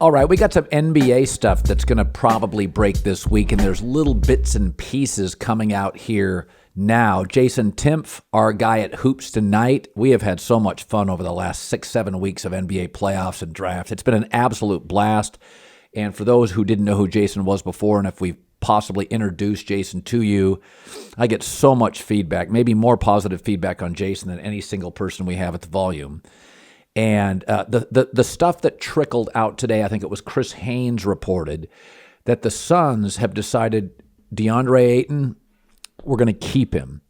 All right, we got some NBA stuff that's going to probably break this week, and there's little bits and pieces coming out here now. Jason Timpf, our guy at Hoops Tonight, we have had so much fun over the last 6-7 weeks of NBA playoffs and drafts. It's been an absolute blast. And for those who didn't know who Jason was before, and if we've possibly introduced Jason to you, I get so much feedback, maybe more positive feedback on Jason than any single person we have at the volume. And the stuff that trickled out today, I think it was Chris Haynes reported that the Suns have decided DeAndre Ayton, we're going to keep him.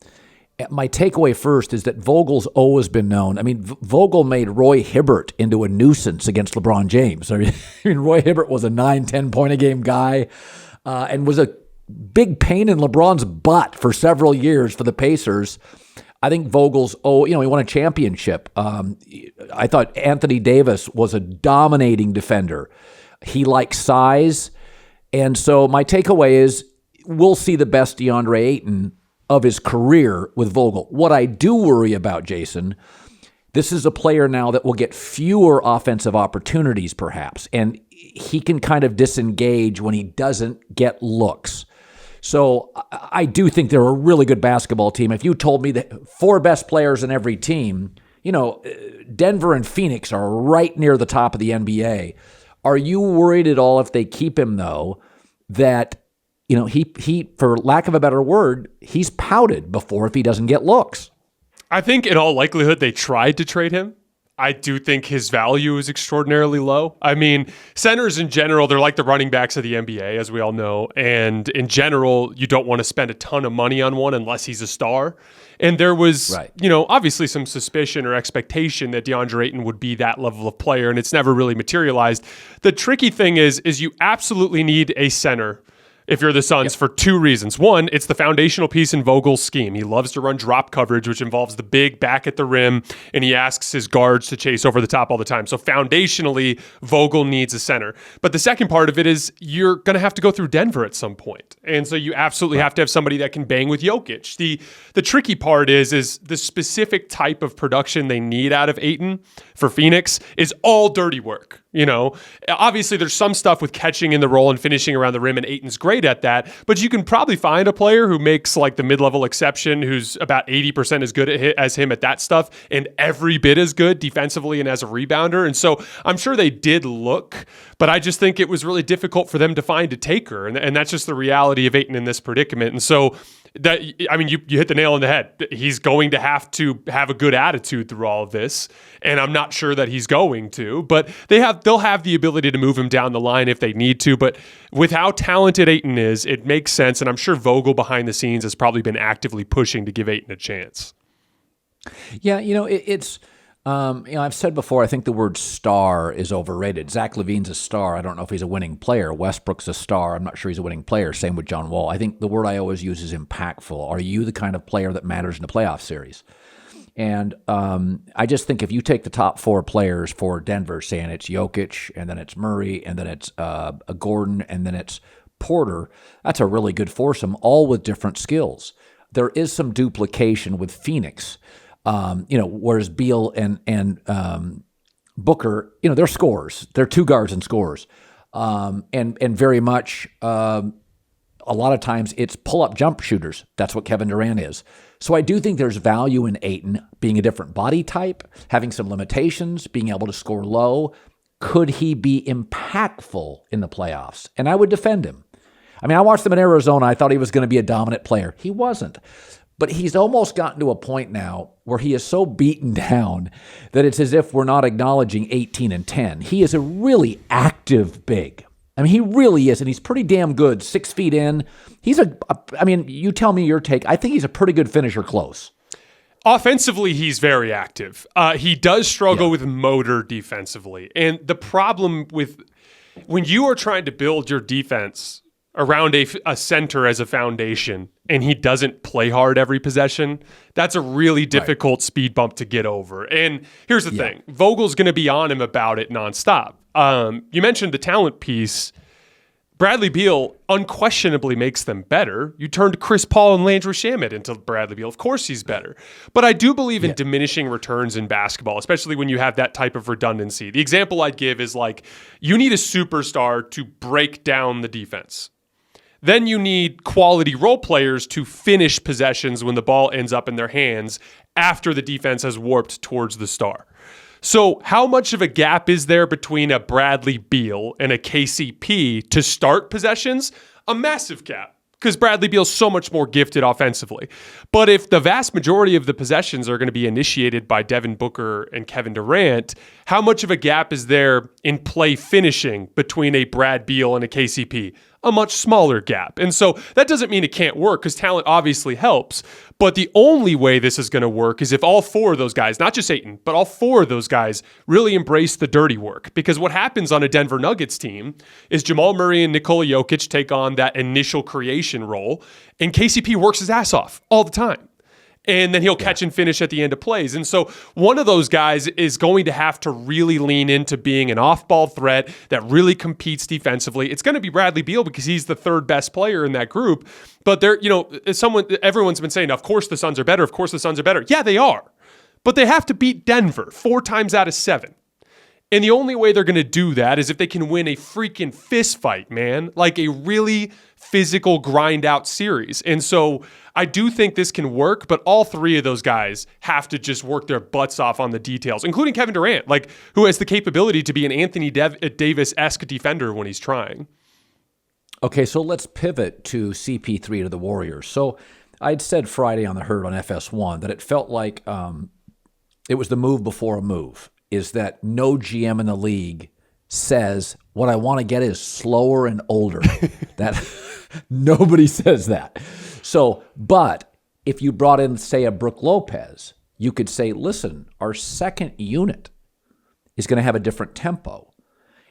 My takeaway first is that Vogel's always been known. I mean, Vogel made Roy Hibbert into a nuisance against LeBron James. I mean, Roy Hibbert was a 9-10 point a game guy and was a big pain in LeBron's butt for several years for the Pacers. I think Vogel's, he won a championship. I thought Anthony Davis was a dominating defender. He likes size. And so my takeaway is we'll see the best DeAndre Ayton of his career with Vogel. What I do worry about, Jason, this is a player now that will get fewer offensive opportunities perhaps, and he can kind of disengage when he doesn't get looks. So I do think they're a really good basketball team. If you told me that 4 best players in every team, Denver and Phoenix are right near the top of the NBA. Are you worried at all if they keep him, though, that, he, for lack of a better word, he's pouted before if he doesn't get looks? I think in all likelihood they tried to trade him. I do think his value is extraordinarily low. I mean, centers in general, they're like the running backs of the NBA, as we all know. And in general, you don't want to spend a ton of money on one unless he's a star. And there was, obviously some suspicion or expectation that DeAndre Ayton would be that level of player, and it's never really materialized. The tricky thing is you absolutely need a center if you're the Suns, for 2 reasons. One, it's the foundational piece in Vogel's scheme. He loves to run drop coverage, which involves the big back at the rim, and he asks his guards to chase over the top all the time. So foundationally, Vogel needs a center. But the second part of it is you're going to have to go through Denver at some point. And so you absolutely have to have somebody that can bang with Jokic. The tricky part is the specific type of production they need out of Ayton for Phoenix is all dirty work. Obviously there's some stuff with catching in the roll and finishing around the rim, and Ayton's great at that, but you can probably find a player who makes like the mid-level exception who's about 80% as good as him at that stuff and every bit as good defensively and as a rebounder. And so I'm sure they did look, but I just think it was really difficult for them to find a taker, and that's just the reality of Ayton in this predicament. And so you hit the nail on the head. He's going to have a good attitude through all of this, and I'm not sure that he's going to, but they'll have the ability to move him down the line if they need to. But with how talented Ayton is, it makes sense, and I'm sure Vogel behind the scenes has probably been actively pushing to give Ayton a chance. Yeah, it's I've said before, I think the word star is overrated. Zach LaVine's a star. I don't know if he's a winning player. Westbrook's a star. I'm not sure he's a winning player. Same with John Wall. I think the word I always use is impactful. Are you the kind of player that matters in a playoff series? And I just think if you take the top 4 players for Denver, saying it's Jokic, and then it's Murray, and then it's Gordon, and then it's Porter, that's a really good foursome, all with different skills. There is some duplication with Phoenix. Whereas Beal and Booker, they're scorers. They're 2 guards and scorers. And very much, a lot of times it's pull-up jump shooters. That's what Kevin Durant is. So I do think there's value in Ayton being a different body type, having some limitations, being able to score low. Could he be impactful in the playoffs? And I would defend him. I mean, I watched him in Arizona. I thought he was going to be a dominant player. He wasn't. But he's almost gotten to a point now where he is so beaten down that it's as if we're not acknowledging 18 and 10. He is a really active big. I mean, he really is, and he's pretty damn good. 6 feet in. You tell me your take. I think he's a pretty good finisher close. Offensively, he's very active. He does struggle with motor defensively. And the problem with when you are trying to build your defense around a center as a foundation, and he doesn't play hard every possession, that's a really difficult speed bump to get over. And here's the thing. Vogel's going to be on him about it nonstop. You mentioned the talent piece. Bradley Beal unquestionably makes them better. You turned Chris Paul and Landry Shamet into Bradley Beal. Of course he's better. But I do believe in diminishing returns in basketball, especially when you have that type of redundancy. The example I'd give is like, you need a superstar to break down the defense. Then you need quality role players to finish possessions when the ball ends up in their hands after the defense has warped towards the star. So how much of a gap is there between a Bradley Beal and a KCP to start possessions? A massive gap, because Bradley Beal's so much more gifted offensively. But if the vast majority of the possessions are going to be initiated by Devin Booker and Kevin Durant, how much of a gap is there in play finishing between a Brad Beal and a KCP? A much smaller gap. And so that doesn't mean it can't work, because talent obviously helps. But the only way this is going to work is if all four of those guys, not just Ayton, but all four of those guys really embrace the dirty work. Because what happens on a Denver Nuggets team is Jamal Murray and Nikola Jokic take on that initial creation role, and KCP works his ass off all the time. And then he'll catch and finish at the end of plays. And so one of those guys is going to have to really lean into being an off-ball threat that really competes defensively. It's going to be Bradley Beal because he's the third best player in that group. But everyone's been saying, of course the Suns are better. Of course the Suns are better. Yeah, they are. But they have to beat Denver 4 times out of 7. And the only way they're going to do that is if they can win a freaking fist fight, man. Like a really physical grind out series. And so I do think this can work, but all three of those guys have to just work their butts off on the details, including Kevin Durant, like who has the capability to be an Anthony Davis-esque defender when he's trying. Okay, so let's pivot to CP3 to the Warriors. So I'd said Friday on the Herd on FS1 that it felt like it was the move before a move. Is that no GM in the league says what I want to get is slower and older. That nobody says that. So, but if you brought in, say, a Brook Lopez, you could say, listen, our second unit is going to have a different tempo,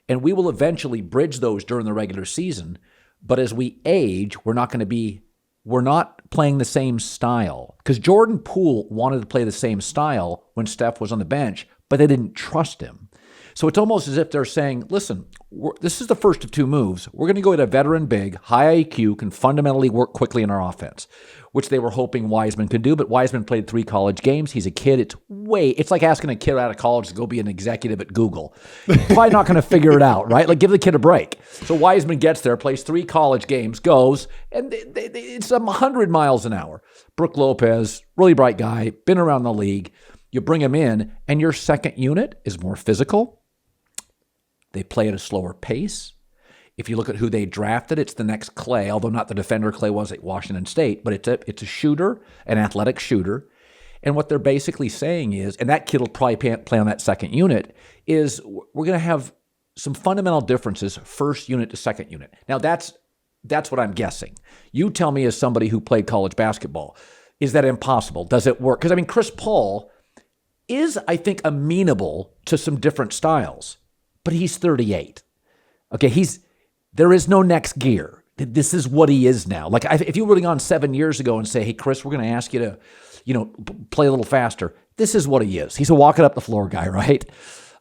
and we will eventually bridge those during the regular season. But as we age, we're not playing the same style, because Jordan Poole wanted to play the same style when Steph was on the bench, but they didn't trust him. So it's almost as if they're saying, listen, this is the first of two moves. We're going to go at a veteran big, high IQ, can fundamentally work quickly in our offense, which they were hoping Wiseman could do. But Wiseman played 3 college games. He's a kid. It's like asking a kid out of college to go be an executive at Google. He's probably not going to figure it out, right? Like, give the kid a break. So Wiseman gets there, plays 3 college games, goes, and it's 100 miles an hour. Brook Lopez, really bright guy, been around the league. You bring him in, and your second unit is more physical. They play at a slower pace. If you look at who they drafted, it's the next Clay, although not the defender Clay was at Washington State, but it's a shooter, an athletic shooter. And what they're basically saying is, and that kid will probably play on that second unit, is we're going to have some fundamental differences, first unit to second unit. Now, that's what I'm guessing. You tell me, as somebody who played college basketball, is that impossible? Does it work? Because, Chris Paul is, I think, amenable to some different styles. But he's 38. Okay, there is no next gear. This is what he is now. Like, if you were going on 7 years ago and say, hey, Chris, we're going to ask you to, play a little faster. This is what he is. He's a walking up the floor guy, right?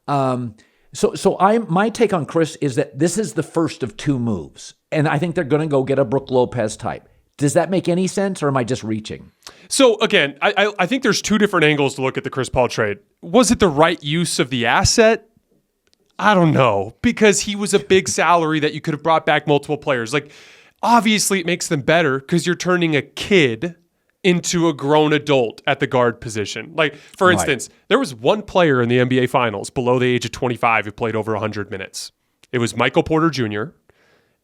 My take on Chris is that this is the first of 2 moves. And I think they're going to go get a Brook Lopez type. Does that make any sense, or am I just reaching? So, again, I think there's 2 different angles to look at the Chris Paul trade. Was it the right use of the asset? I don't know, because he was a big salary that you could have brought back multiple players. Like, obviously it makes them better because you're turning a kid into a grown adult at the guard position. Like, for instance, there was one player in the NBA Finals below the age of 25 who played over 100 minutes. It was Michael Porter Jr.,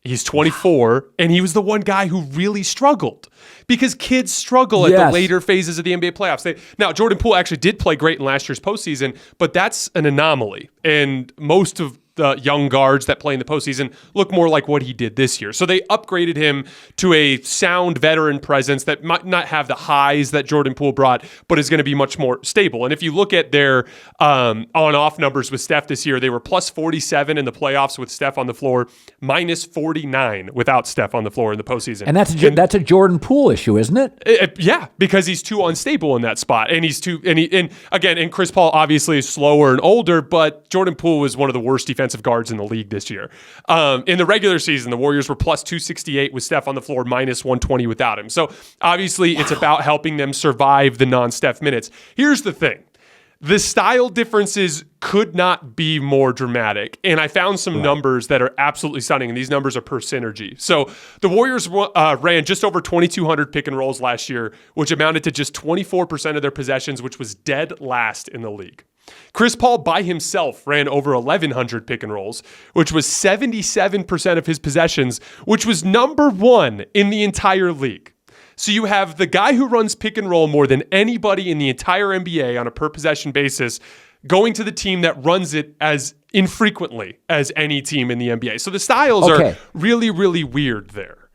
He's 24, and he was the one guy who really struggled because kids struggle at the later phases of the NBA playoffs. Now, Jordan Poole actually did play great in last year's postseason, but that's an anomaly. And most of the young guards that play in the postseason look more like what he did this year. So they upgraded him to a sound veteran presence that might not have the highs that Jordan Poole brought, but is going to be much more stable. And if you look at their on-off numbers with Steph this year, they were plus 47 in the playoffs with Steph on the floor, minus 49 without Steph on the floor in the postseason. And that's a Jordan Poole issue, isn't it? Yeah, because he's too unstable in that spot. And he's too, and Chris Paul obviously is slower and older, but Jordan Poole was one of the worst defensive defensive guards in the league this year. In the regular season, the Warriors were plus 268 with Steph on the floor, minus 120 without him. So obviously it's about helping them survive the non-Steph minutes. Here's the thing. The style differences could not be more dramatic. And I found some numbers that are absolutely stunning, and these numbers are per synergy. So the Warriors ran just over 2,200 pick and rolls last year, which amounted to just 24% of their possessions, which was dead last in the league. Chris Paul by himself ran over 1,100 pick and rolls, which was 77% of his possessions, which was number one in the entire league. So you have the guy who runs pick and roll more than anybody in the entire NBA on a per possession basis going to the team that runs it as infrequently as any team in the NBA. So the styles are really, really weird there.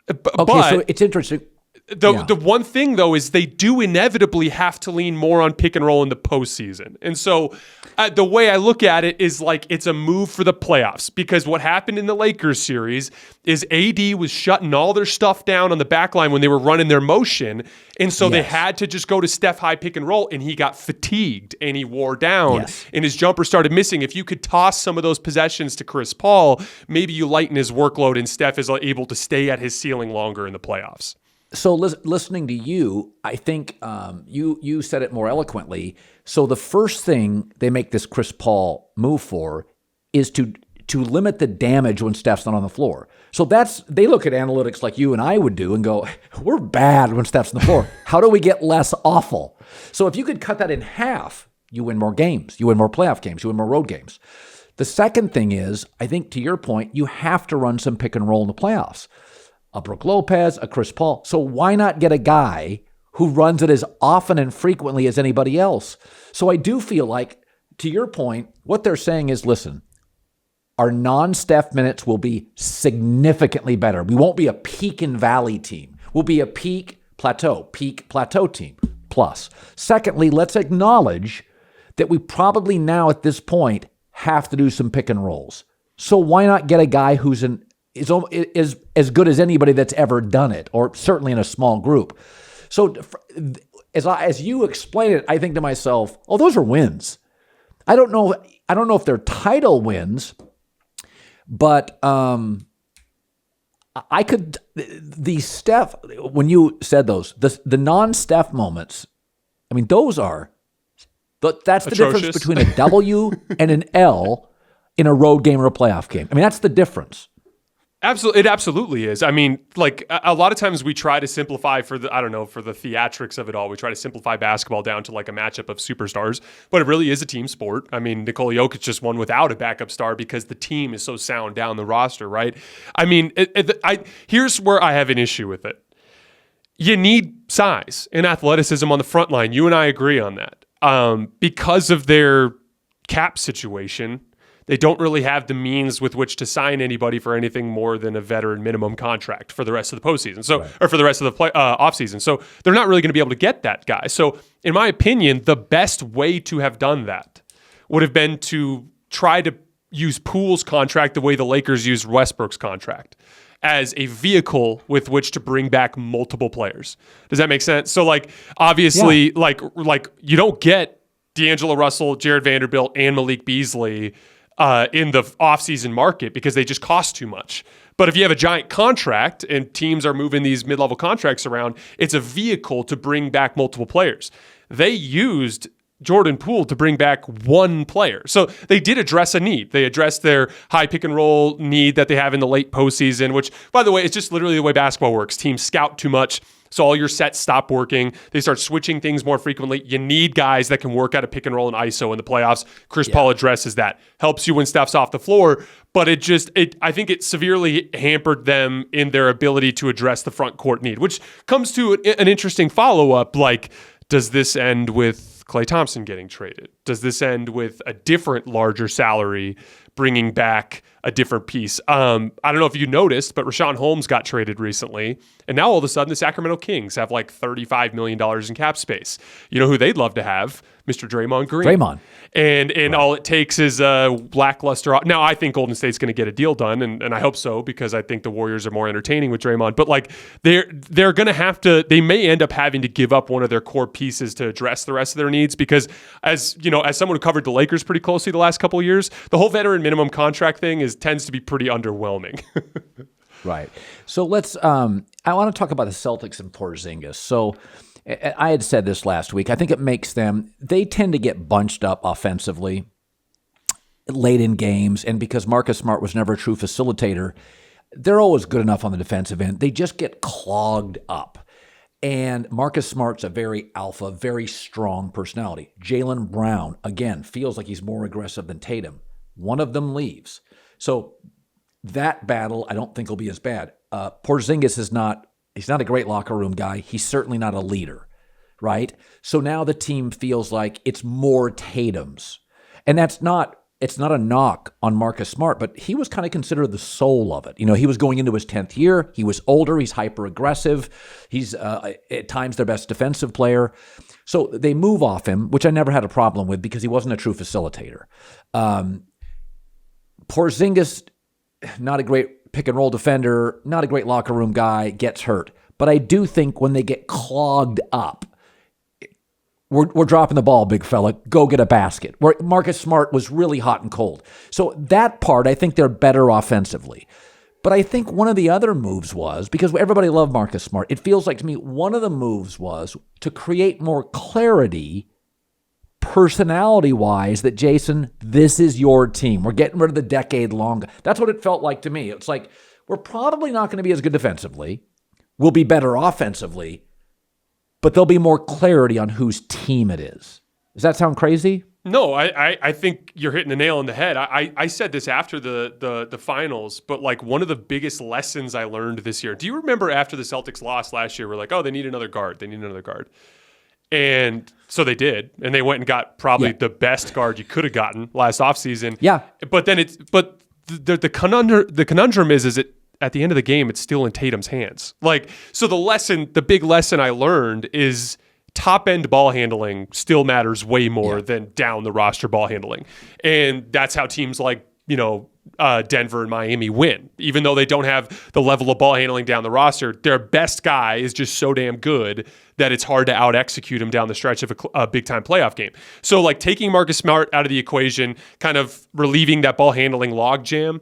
But so it's interesting. The one thing, though, is they do inevitably have to lean more on pick and roll in the postseason. And so the way I look at it is like it's a move for the playoffs, because what happened in the Lakers series is AD was shutting all their stuff down on the back line when they were running their motion. And so they had to just go to Steph high pick and roll, and he got fatigued and he wore down and his jumper started missing. If you could toss some of those possessions to Chris Paul, maybe you lighten his workload and Steph is able to stay at his ceiling longer in the playoffs. So listening to you, I think you said it more eloquently. So the first thing they make this Chris Paul move for is to limit the damage when Steph's not on the floor. So they look at analytics like you and I would do and go, we're bad when Steph's on the floor. How do we get less awful? So if you could cut that in half, you win more games. You win more playoff games. You win more road games. The second thing is, I think to your point, you have to run some pick and roll in the playoffs. A Brook Lopez, a Chris Paul. So why not get a guy who runs it as often and frequently as anybody else? So I do feel like, to your point, what they're saying is, listen, our non-Steph minutes will be significantly better. We won't be a peak and valley team. We'll be a peak plateau team plus. Secondly, let's acknowledge that we probably now at this point have to do some pick and rolls. So why not get a guy who's is as good as anybody that's ever done it, or certainly in a small group. So as you explain it, I think to myself, oh, those are wins. I don't know if they're title wins, but the Steph, when you said those, the non-Steph moments, I mean, that's the difference between a W and an L in a road game or a playoff game. I mean, that's the difference. Absolutely, it absolutely is. I mean, like a lot of times we try to simplify for the theatrics of it all. We try to simplify basketball down to like a matchup of superstars, but it really is a team sport. I mean, Nikola Jokic just won without a backup star because the team is so sound down the roster, right? I mean, here's where I have an issue with it. You need size and athleticism on the front line. You and I agree on that. Because of their cap situation, they don't really have the means with which to sign anybody for anything more than a veteran minimum contract for the rest of the postseason. Or for the rest of the offseason. So they're not really going to be able to get that guy. So in my opinion, the best way to have done that would have been to try to use Poole's contract the way the Lakers used Westbrook's contract, as a vehicle with which to bring back multiple players. Does that make sense? So like, obviously, like you don't get D'Angelo Russell, Jared Vanderbilt, and Malik Beasley in the offseason market because they just cost too much. But if you have a giant contract and teams are moving these mid-level contracts around, it's a vehicle to bring back multiple players. They used Jordan Poole to bring back one player. So they did address a need. They addressed their high pick and roll need that they have in the late postseason, which, by the way, is just literally the way basketball works. Teams scout too much, so all your sets stop working. They start switching things more frequently. You need guys that can work out a pick and roll and ISO in the playoffs. Chris Paul addresses that. Helps you when Steph's off the floor, but I think it severely hampered them in their ability to address the front court need, which comes to an interesting follow-up. Like, does this end with Klay Thompson getting traded? Does this end with a different larger salary bringing back a different piece? I don't know if you noticed, but Rashawn Holmes got traded recently, and now all of a sudden the Sacramento Kings have like $35 million in cap space. You know who they'd love to have? Mr. Draymond Green. And right. All it takes is a lackluster. Now, I think Golden State's going to get a deal done, and I hope so, because I think the Warriors are more entertaining with Draymond. But like they're going to have to. They may end up having to give up one of their core pieces to address the rest of their needs, because as someone who covered the Lakers pretty closely the last couple of years, the whole veteran minimum contract thing tends to be pretty underwhelming. Right. So let's. I want to talk about the Celtics and Porzingis. So. I had said this last week. I think it makes them, they tend to get bunched up offensively late in games. And because Marcus Smart was never a true facilitator, they're always good enough on the defensive end. They just get clogged up. And Marcus Smart's a very alpha, very strong personality. Jaylen Brown, again, feels like he's more aggressive than Tatum. One of them leaves. So that battle, I don't think will be as bad. Porzingis is not. He's not a great locker room guy. He's certainly not a leader, right? So now the team feels like it's more Tatum's. And it's not a knock on Marcus Smart, but he was kind of considered the soul of it. He was going into his 10th year. He was older. He's hyper-aggressive. He's at times their best defensive player. So they move off him, which I never had a problem with because he wasn't a true facilitator. Porzingis, not a great pick-and-roll defender, not a great locker room guy, gets hurt. But I do think when they get clogged up, we're dropping the ball, big fella. Go get a basket. Where Marcus Smart was really hot and cold. So that part, I think they're better offensively. But I think one of the other moves was, because everybody loved Marcus Smart, it feels like to me one of the moves was to create more clarity personality-wise that, Jason, this is your team. We're getting rid of the decade-long. That's what it felt like to me. It's like, we're probably not going to be as good defensively. We'll be better offensively, but there'll be more clarity on whose team it is. Does that sound crazy? No, I think you're hitting the nail on the head. I said this after the finals, but like one of the biggest lessons I learned this year. Do you remember after the Celtics lost last year, we're like, oh, they need another guard. They need another guard. And so they did, and they went and got probably the best guard you could have gotten last offseason. Yeah. But then the conundrum is it at the end of the game, it's still in Tatum's hands. Like, so the big lesson I learned is top end ball handling still matters way more than down the roster ball handling. And that's how teams like, Denver and Miami win. Even though they don't have the level of ball handling down the roster, their best guy is just so damn good that it's hard to out execute him down the stretch of a big time playoff game. So like taking Marcus Smart out of the equation, kind of relieving that ball handling logjam,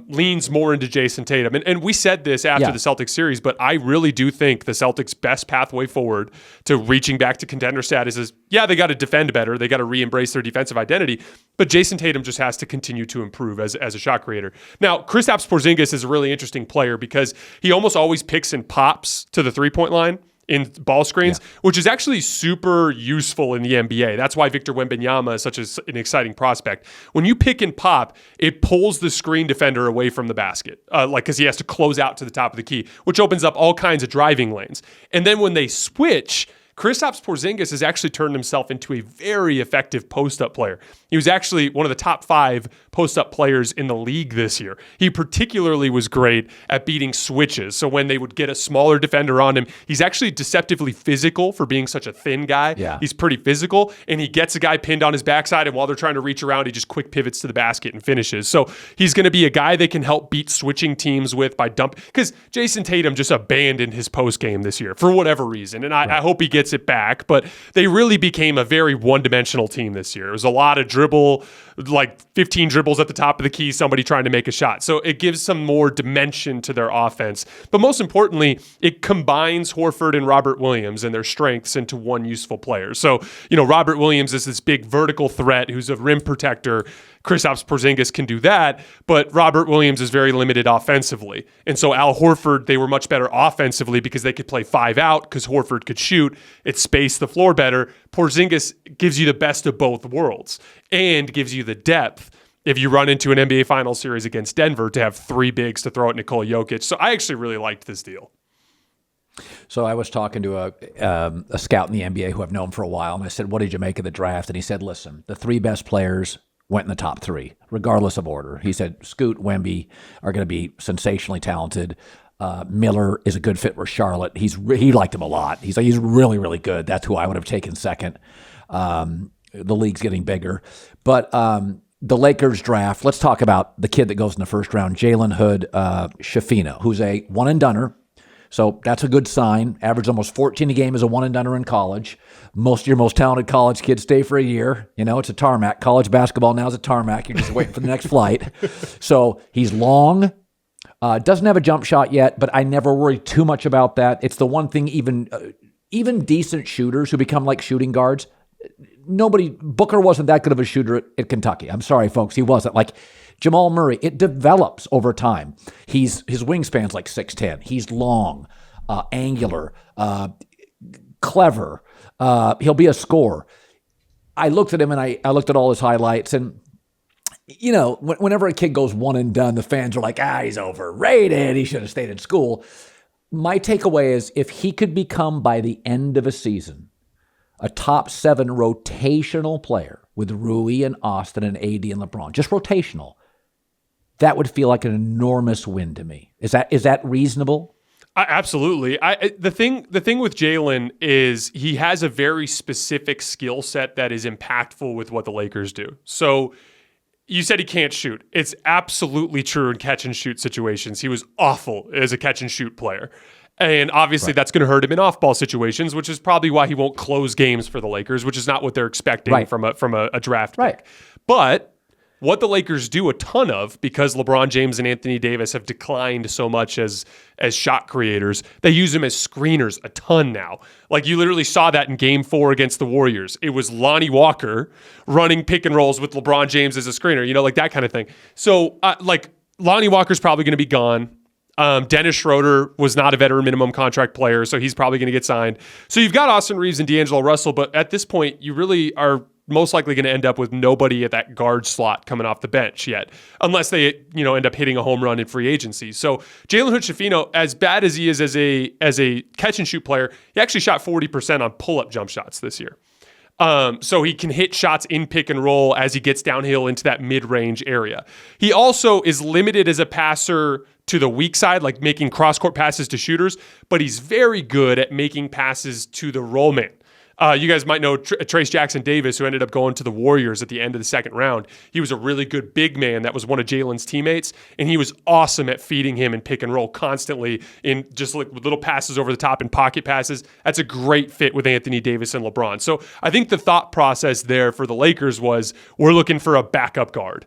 leans more into Jayson Tatum. And we said this after the Celtics series, but I really do think the Celtics' best pathway forward to reaching back to contender status is, they got to defend better. They got to re-embrace their defensive identity. But Jayson Tatum just has to continue to improve as a shot creator. Now, Kristaps Porzingis is a really interesting player because he almost always picks and pops to the three-point line in ball screens, which is actually super useful in the NBA. That's why Victor Wembanyama is such an exciting prospect. When you pick and pop, it pulls the screen defender away from the basket, because he has to close out to the top of the key, which opens up all kinds of driving lanes. And then when they switch, Kristaps Porzingis has actually turned himself into a very effective post-up player. He was actually one of the top 5 post-up players in the league this year. He particularly was great at beating switches. So when they would get a smaller defender on him, he's actually deceptively physical for being such a thin guy. Yeah. He's pretty physical, and he gets a guy pinned on his backside, and while they're trying to reach around, he just quick pivots to the basket and finishes. So he's going to be a guy they can help beat switching teams with by dumping. Because Jayson Tatum just abandoned his post game this year for whatever reason, and I hope he gets it back. But they really became a very one-dimensional team this year. It was a lot of dribble, like 15 dribbles at the top of the key, somebody trying to make a shot. So it gives some more dimension to their offense. But most importantly, it combines Horford and Robert Williams and their strengths into one useful player. So, Robert Williams is this big vertical threat who's a rim protector. Kristaps Porzingis can do that, but Robert Williams is very limited offensively. And so Al Horford, they were much better offensively because they could play 5 out because Horford could shoot. It spaced the floor better. Porzingis gives you the best of both worlds and gives you the depth if you run into an NBA Finals series against Denver to have 3 bigs to throw at Nikola Jokic. So I actually really liked this deal. So I was talking to a scout in the NBA who I've known for a while, and I said, what did you make of the draft? And he said, listen, the 3 best players went in the top 3, regardless of order. He said Scoot, Wemby are going to be sensationally talented. Miller is a good fit for Charlotte. He liked him a lot. He's really, really good. That's who I would have taken second. The league's getting bigger. But the Lakers draft, let's talk about the kid that goes in the first round, Jalen Hood Schifino, who's a one-and-doner. So that's a good sign. Averaged almost 14 a game as a one-and-doner in college. Most of your most talented college kids stay for a year. It's a tarmac. College basketball now is a tarmac. You're just waiting for the next flight. So he's long. Doesn't have a jump shot yet, but I never worry too much about that. It's the one thing even decent shooters who become like shooting guards, Booker wasn't that good of a shooter at Kentucky. I'm sorry, folks. He wasn't. Like Jamal Murray, it develops over time. His wingspan's like 6'10". He's long, angular, clever. He'll be a scorer. I looked at him and I looked at all his highlights, and whenever a kid goes one and done, the fans are like, he's overrated. He should have stayed in school. My takeaway is if he could become by the end of a season a top 7 rotational player with Rui and Austin and AD and LeBron, just rotational, that would feel like an enormous win to me. Is that reasonable? Absolutely. The thing with Jalen is he has a very specific skill set that is impactful with what the Lakers do. So you said he can't shoot. It's absolutely true in catch and shoot situations. He was awful as a catch and shoot player. And obviously that's going to hurt him in off-ball situations, which is probably why he won't close games for the Lakers, which is not what they're expecting from a draft pick. But what the Lakers do a ton of, because LeBron James and Anthony Davis have declined so much as shot creators, they use them as screeners a ton now. Like you literally saw that in Game 4 against the Warriors. It was Lonnie Walker running pick and rolls with LeBron James as a screener, like that kind of thing. So Lonnie Walker's probably going to be gone. Dennis Schroeder was not a veteran minimum contract player, so he's probably going to get signed. So you've got Austin Reeves and D'Angelo Russell, but at this point, you really are most likely going to end up with nobody at that guard slot coming off the bench yet, unless they end up hitting a home run in free agency. So Jalen Hood Schifino, as bad as he is as a catch and shoot player, he actually shot 40% on pull-up jump shots this year. So he can hit shots in pick and roll as he gets downhill into that mid-range area. He also is limited as a passer to the weak side, like making cross-court passes to shooters, but he's very good at making passes to the roll man. You guys might know Trace Jackson Davis, who ended up going to the Warriors at the end of the second round. He was a really good big man that was one of Jalen's teammates, and he was awesome at feeding him in pick and roll constantly in just like little passes over the top and pocket passes. That's a great fit with Anthony Davis and LeBron. So I think the thought process there for the Lakers was we're looking for a backup guard.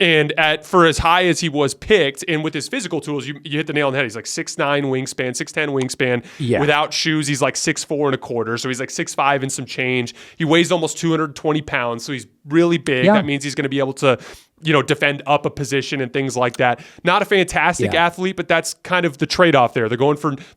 And for as high as he was picked, and with his physical tools, you hit the nail on the head. He's like 6'9" wingspan, 6'10" wingspan. Yeah. Without shoes, he's like 6'4" and a quarter. So he's like 6'5" and some change. He weighs almost 220 pounds, so he's really big. Yeah. That means he's going to be able to, defend up a position and things like that. Not a fantastic athlete, but that's kind of the trade-off there. They're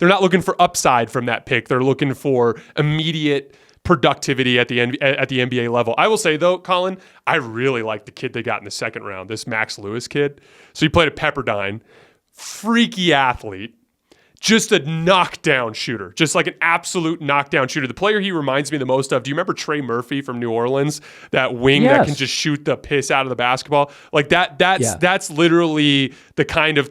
not looking for upside from that pick. They're looking for immediate productivity at the NBA level. I will say though, Colin, I really like the kid they got in the second round, this Max Lewis kid. So he played at Pepperdine, freaky athlete, just a knockdown shooter, just like an absolute knockdown shooter. The player he reminds me the most of, do you remember Trey Murphy from New Orleans? That wing that can just shoot the piss out of the basketball? Like that's literally the kind of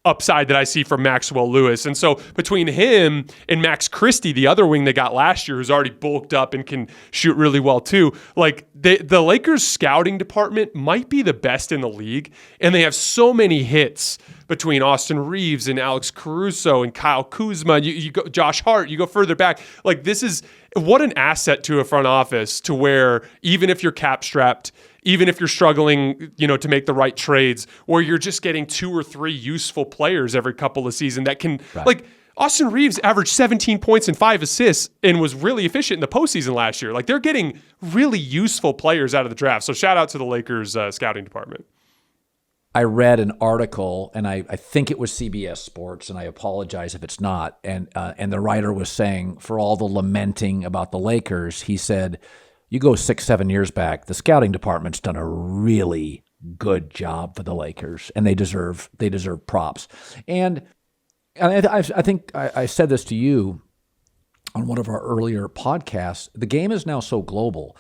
upside that I see from Maxwell Lewis. And so between him and Max Christie, the other wing they got last year, who's already bulked up and can shoot really well too, like the Lakers scouting department might be the best in the league. And they have so many hits between Austin Reeves and Alex Caruso and Kyle Kuzma. You go Josh Hart, you go further back. Like this is what an asset to a front office, to where even if you're cap strapped, even if you're struggling, to make the right trades, or you're just getting 2 or 3 useful players every couple of seasons that can, like Austin Reeves averaged 17 points and 5 assists and was really efficient in the postseason last year. Like they're getting really useful players out of the draft. So shout out to the Lakers scouting department. I read an article, and I think it was CBS Sports, and I apologize if it's not. And the writer was saying, for all the lamenting about the Lakers, he said, you go 6-7 years back, the scouting department's done a really good job for the Lakers, and they deserve props. And I think I said this to you on one of our earlier podcasts. The game is now so global.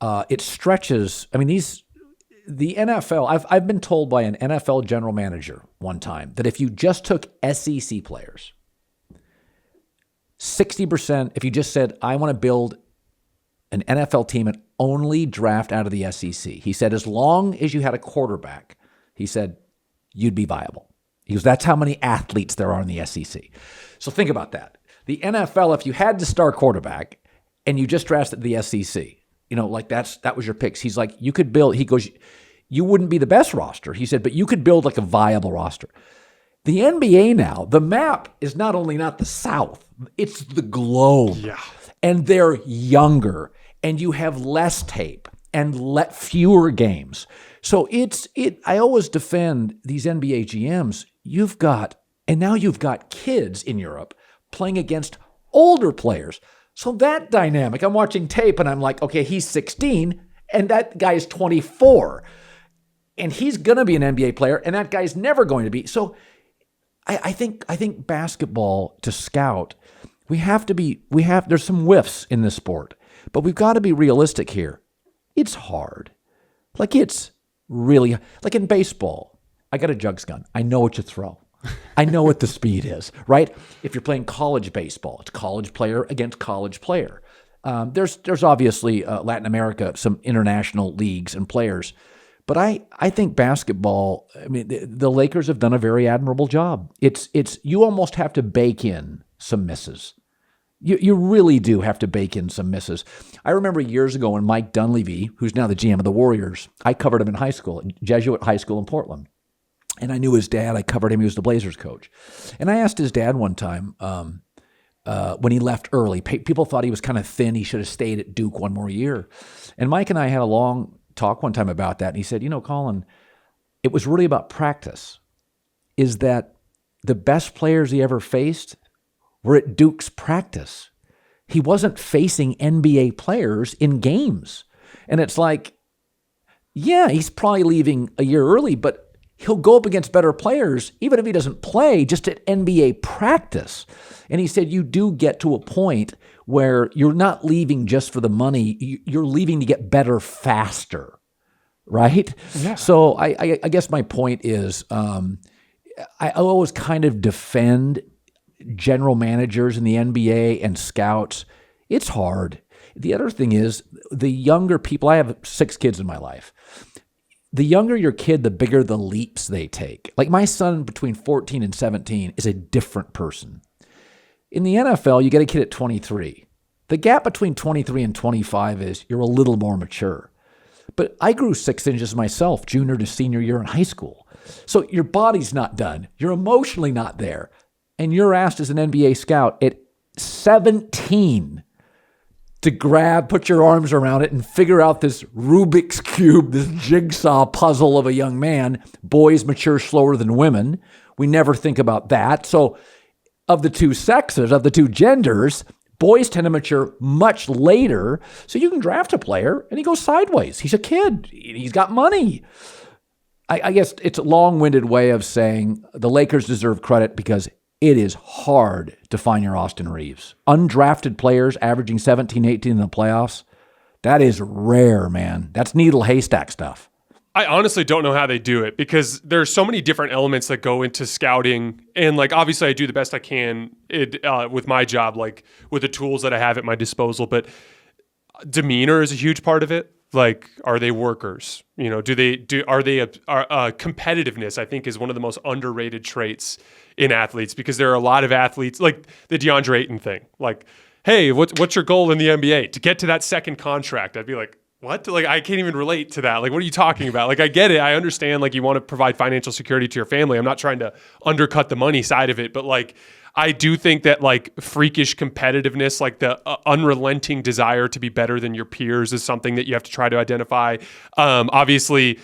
It stretches. I mean, the NFL. I've been told by an NFL general manager one time that if you just took SEC players, 60%. If you just said, I want to build an NFL team and only draft out of the SEC. He said, as long as you had a quarterback, he said, you'd be viable. He goes, that's how many athletes there are in the SEC. So think about that. The NFL, if you had the star quarterback and you just drafted the SEC, that was your picks. He's like, you could build, he goes, you wouldn't be the best roster. He said, but you could build like a viable roster. The NBA now, the map is not only not the South, it's the globe. Yeah. And they're younger, and you have less tape and fewer games. So I always defend these NBA GMs. You've got kids in Europe playing against older players. So that dynamic, I'm watching tape and I'm like, okay, he's 16 and that guy's 24 and he's going to be an NBA player and that guy's never going to be. So I think basketball to scout, there's some whiffs in this sport, but we've got to be realistic here. It's hard. Like it's really, like in baseball, I got a jugs gun. I know what you throw. I know what the speed is, right? If you're playing college baseball, it's college player against college player. There's obviously Latin America, some international leagues and players. But I think basketball, I mean, the Lakers have done a very admirable job. It's you almost have to bake in some misses. You really do have to bake in some misses. I remember years ago when Mike Dunleavy, who's now the GM of the Warriors, I covered him in high school, Jesuit high school in Portland. And I knew his dad. I covered him. He was the Blazers coach. And I asked his dad one time when he left early. People thought he was kind of thin. He should have stayed at Duke one more year. And Mike and I had a long talk one time about that. And he said, Colin, it was really about practice. Is that the best players he ever faced were at Duke's practice. He wasn't facing NBA players in games. And it's like, yeah, he's probably leaving a year early, but he'll go up against better players, even if he doesn't play, just at NBA practice. And he said, you do get to a point where you're not leaving just for the money. You're leaving to get better faster, right? Yeah. So I guess my point is I always kind of defend general managers in the NBA and scouts. It's hard. The other thing is the younger people, I have 6 kids in my life. The younger your kid, the bigger the leaps they take. Like my son between 14 and 17 is a different person. In the NFL, you get a kid at 23. The gap between 23 and 25 is you're a little more mature. But I grew 6 inches myself, junior to senior year in high school. So your body's not done. You're emotionally not there. And you're asked as an NBA scout at 17 to put your arms around it and figure out this Rubik's Cube, this jigsaw puzzle of a young man. Boys mature slower than women. We never think about that. So of the two sexes, of the two genders, boys tend to mature much later. So you can draft a player and he goes sideways. He's a kid. He's got money. I guess it's a long-winded way of saying the Lakers deserve credit because it is hard to find your Austin Reeves. Undrafted players averaging 17, 18 in the playoffs, that is rare, man. That's needle haystack stuff. I honestly don't know how they do it because there's so many different elements that go into scouting. And like, obviously I do the best I can with my job, like with the tools that I have at my disposal, but demeanor is a huge part of it. Like, are they workers? Are they competitiveness, I think, is one of the most underrated traits in athletes because there are a lot of athletes like the DeAndre Ayton thing. Like, hey, what's your goal in the NBA? To get to that second contract. I'd be like, what? Like, I can't even relate to that. Like, what are you talking about? Like, I get it. I understand, like, you want to provide financial security to your family. I'm not trying to undercut the money side of it, but like, I do think that like freakish competitiveness, like the unrelenting desire to be better than your peers is something that you have to try to identify. Obviously,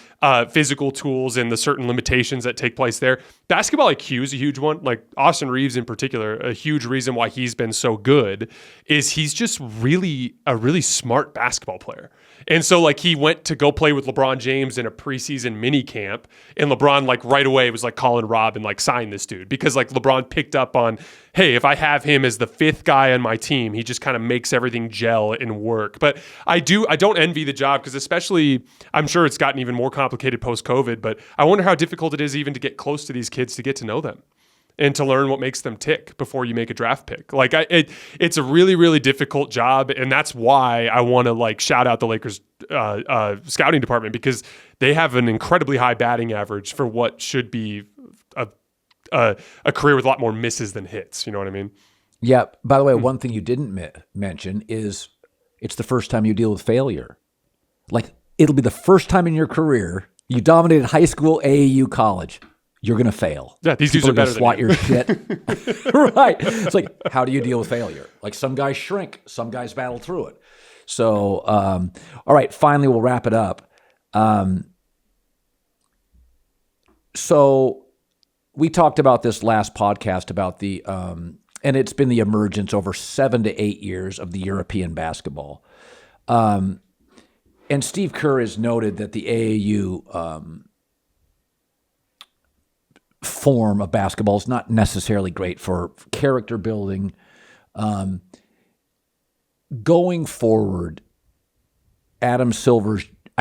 physical tools and the certain limitations that take place there. Basketball IQ is a huge one. Like Austin Reeves in particular, a huge reason why he's been so good is he's just really a really smart basketball player. And so like he went to go play with LeBron James in a preseason mini camp and LeBron like right away was like calling Rob and like sign this dude because like LeBron picked up on, hey, if I have him as the 5th guy on my team, he just kind of makes everything gel and work. But I don't envy the job because especially I'm sure it's gotten even more complicated post-COVID, but I wonder how difficult it is even to get close to these kids to get to know them. and to learn what makes them tick before you make a draft pick. Like it's a really, really difficult job. And that's why I want to like shout out the Lakers scouting department, because they have an incredibly high batting average for what should be a career with a lot more misses than hits. You know what I mean? Yeah. By the way, one thing you didn't mention is it's the first time you deal with failure. Like, it'll be the first time in your career you dominated high school, AAU, college. You're going to fail. Yeah, these dudes are better swat than your shit. Right. It's like, how do you deal with failure? Like, some guys shrink, some guys battle through it. So, all right, finally, we'll wrap it up. So we talked about this last podcast about the, and it's been the emergence over 7 to 8 years of the European basketball. And Steve Kerr has noted that the AAU form of basketball is not necessarily great for character building. Going forward, I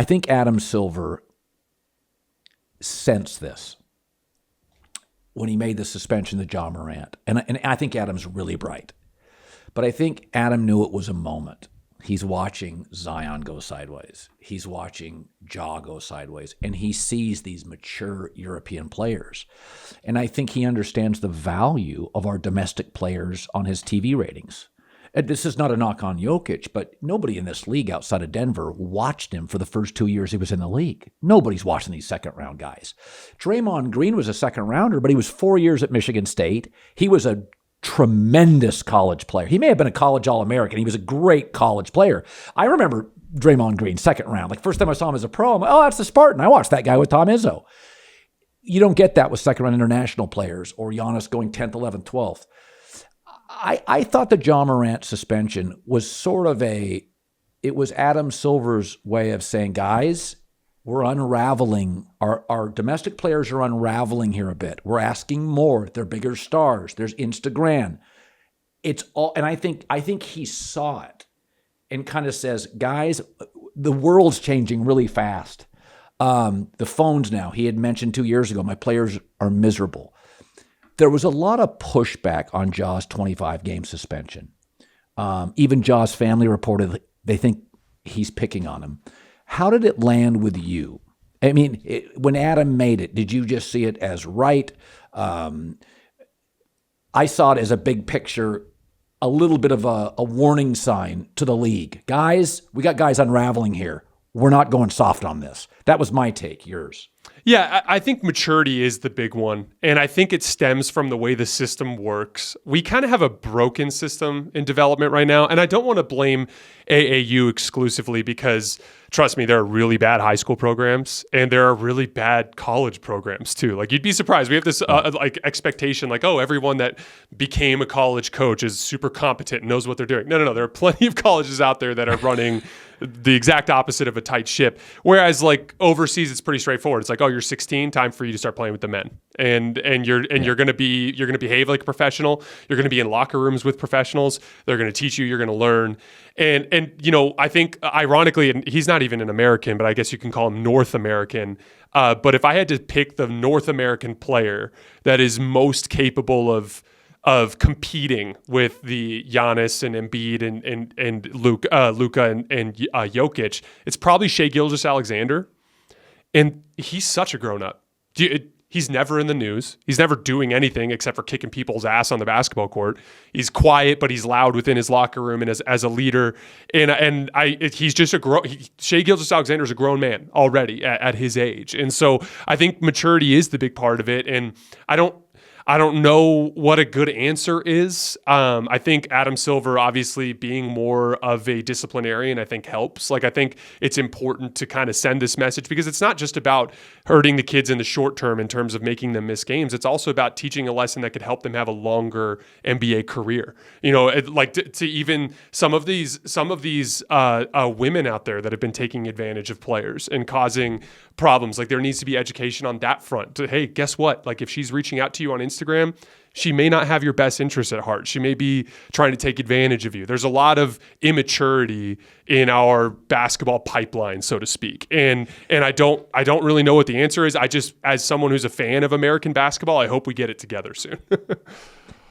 think Adam Silver sensed this when he made the suspension of Ja Morant. And I think Adam's really bright. But I think Adam knew it was a moment. He's watching Zion go sideways. He's watching Ja go sideways. And he sees these mature European players. And I think he understands the value of our domestic players on his TV ratings. And this is not a knock on Jokic, but nobody in this league outside of Denver watched him for the first 2 years he was in the league. Nobody's watching these second-round guys. Draymond Green was a second-rounder, but he was 4 years at Michigan State. He was a tremendous college player. He may have been a college All-American. He was a great college player. I remember Draymond Green, second round. Like, first time I saw him as a pro, I'm like, oh, that's the Spartan. I watched that guy with Tom Izzo. You don't get that with second-round international players or Giannis going 10th, 11th, 12th. I thought the Ja Morant suspension was sort of it was Adam Silver's way of saying, guys, we're unraveling. Our domestic players are unraveling here a bit. We're asking more. They're bigger stars. There's Instagram. It's all, and I think he saw it and kind of says, guys, the world's changing really fast. The phones now, he had mentioned 2 years ago, my players are miserable. There was a lot of pushback on Ja's 25-game suspension. Even Ja's family reported they think he's picking on him. How did it land with you? I mean, when Adam made it, did you just see it as right? I saw it as a big picture, a little bit of a warning sign to the league. Guys, we got guys unraveling here. We're not going soft on this. That was my take. Yours? Yeah, I think maturity is the big one. And I think it stems from the way the system works. We kind of have a broken system in development right now. And I don't want to blame AAU exclusively because, trust me, there are really bad high school programs and there are really bad college programs too. Like, you'd be surprised. We have this like expectation like, oh, everyone that became a college coach is super competent and knows what they're doing. No. There are plenty of colleges out there that are running the exact opposite of a tight ship. Whereas like overseas, it's pretty straightforward. It's like, oh, you're 16, time for you to start playing with the men. And you're going to behave like a professional. You're going to be in locker rooms with professionals. They're going to teach you, you're going to learn. And you know, I think ironically, and he's not even an American, but I guess you can call him North American. But if I had to pick the North American player that is most capable of competing with the Giannis and Embiid and Luka and Jokic, it's probably Shai Gilgeous-Alexander. And he's such a grown-up. He's never in the news. He's never doing anything except for kicking people's ass on the basketball court. He's quiet, but he's loud within his locker room and as a leader. He's just Shai Gilgeous-Alexander is a grown man already at his age. And so I think maturity is the big part of it. And I don't know what a good answer is. I think Adam Silver obviously being more of a disciplinarian, I think helps. Like, I think it's important to kind of send this message because it's not just about hurting the kids in the short term in terms of making them miss games. It's also about teaching a lesson that could help them have a longer NBA career. You know, to even some of these women out there that have been taking advantage of players and causing problems. Like there needs to be education on that front. Hey, guess what? Like if she's reaching out to you on Instagram, she may not have your best interest at heart. She may be trying to take advantage of you. There's a lot of immaturity in our basketball pipeline, so to speak. And I don't really know what the answer is. I just, as someone who's a fan of American basketball, I hope we get it together soon.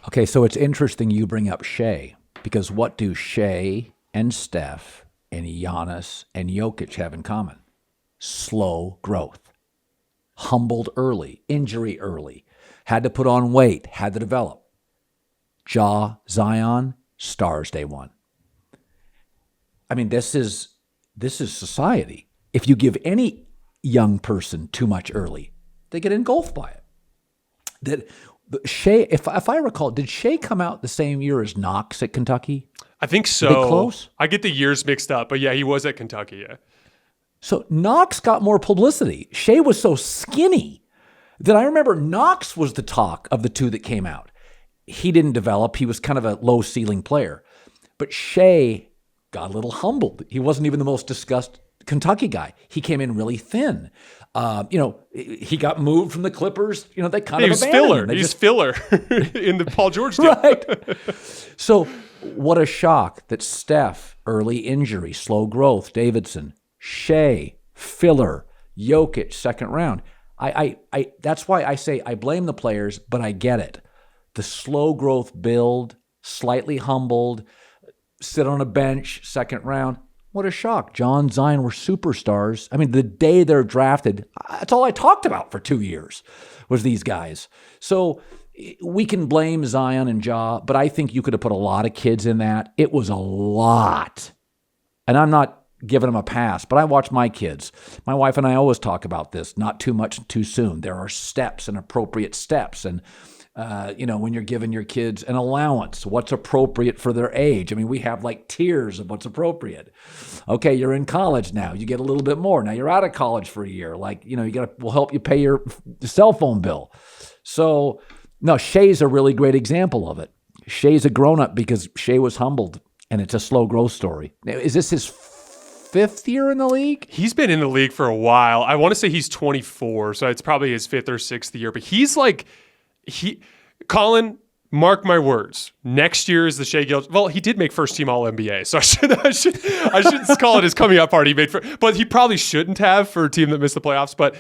Okay, so it's interesting you bring up Shea, because what do Shea and Steph and Giannis and Jokic have in common? Slow growth. Humbled early, injury early. Had to put on weight, had to develop. Ja, Zion, stars day one. I mean, this is society. If you give any young person too much early, they get engulfed by it. Shea, if I recall, did Shea come out the same year as Knox at Kentucky? I think so. Are they close? I get the years mixed up, but yeah, he was at Kentucky, yeah. So Knox got more publicity. Shea was so skinny that I remember Knox was the talk of the two that came out. He didn't develop. He was kind of a low-ceiling player. But Shea got a little humbled. He wasn't even the most discussed Kentucky guy. He came in really thin. He got moved from the Clippers. They kind of abandoned him. He's filler in the Paul George deal. Right. So what a shock that Steph, early injury, slow growth, Davidson, Shea, filler, Jokic, second round. I that's why I say I blame the players, but I get it. The slow growth build, slightly humbled, sit on a bench, second round. What a shock. John, Zion were superstars. I mean, the day they're drafted, that's all I talked about for 2 years was these guys. So we can blame Zion and Ja, but I think you could have put a lot of kids in that. It was a lot. And I'm not giving them a pass, but I watch my kids. My wife and I always talk about this, not too much too soon. There are steps and appropriate steps. And, when you're giving your kids an allowance, what's appropriate for their age. I mean, we have like tiers of what's appropriate. Okay, you're in college now. You get a little bit more. Now you're out of college for a year. Like, we'll help you pay your cell phone bill. So, no, Shea's a really great example of it. Shea's a grown-up because Shea was humbled, and it's a slow growth story. Now, is this his fifth year in the league? He's been in the league for a while. I want to say he's 24, so it's probably his fifth or sixth year. But he's like, Colin, mark my words. Next year is the Shea Gilgeous. Well, he did make first team All NBA, so I should call it his coming out party. But he probably shouldn't have for a team that missed the playoffs. But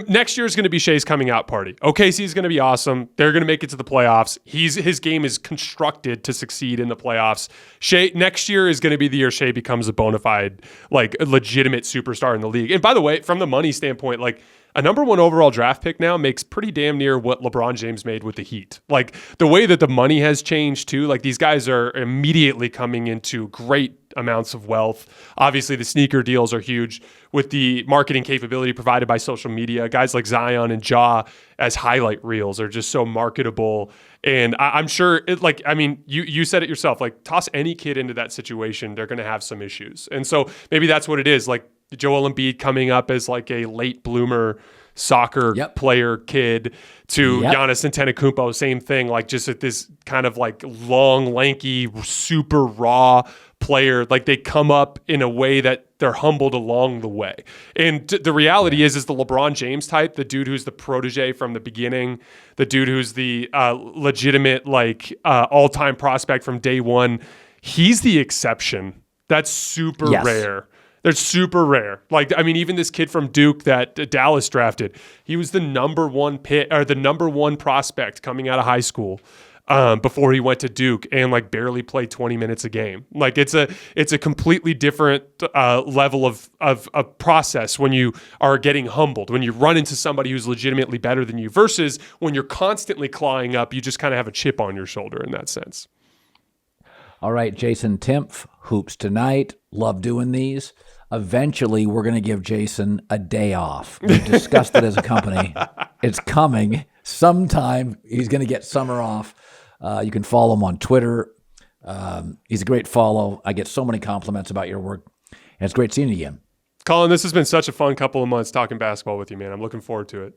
next year is going to be Shea's coming out party. OKC is going to be awesome. They're going to make it to the playoffs. His game is constructed to succeed in the playoffs. Next year is going to be the year Shea becomes a bona fide, a legitimate superstar in the league. And by the way, from the money standpoint, a number one overall draft pick now makes pretty damn near what LeBron James made with the Heat. The way that the money has changed too, these guys are immediately coming into great amounts of wealth. Obviously, the sneaker deals are huge with the marketing capability provided by social media. Guys like Zion and Ja as highlight reels are just so marketable. And I'm sure you said it yourself, toss any kid into that situation, they're going to have some issues. And so maybe that's what it is. Joel Embiid coming up as a late bloomer soccer player kid to Giannis Antetokounmpo, same thing, just at this kind of long, lanky, super raw player. They come up in a way that they're humbled along the way. And the reality is the LeBron James type, the dude who's the protege from the beginning, the dude who's the legitimate all-time prospect from day one. He's the exception. That's super rare. They're super rare. Even this kid from Duke that Dallas drafted, he was the number one pick or the number one prospect coming out of high school before he went to Duke and barely played 20 minutes a game. It's a completely different level of process when you are getting humbled, when you run into somebody who's legitimately better than you versus when you're constantly clawing up, you just kind of have a chip on your shoulder in that sense. All right, Jason Timpf, Hoops Tonight. Love doing these. Eventually, we're going to give Jason a day off. We've discussed it as a company. It's coming. Sometime he's going to get summer off. You can follow him on Twitter. He's a great follow. I get so many compliments about your work. And it's great seeing you again. Colin, this has been such a fun couple of months talking basketball with you, man. I'm looking forward to it.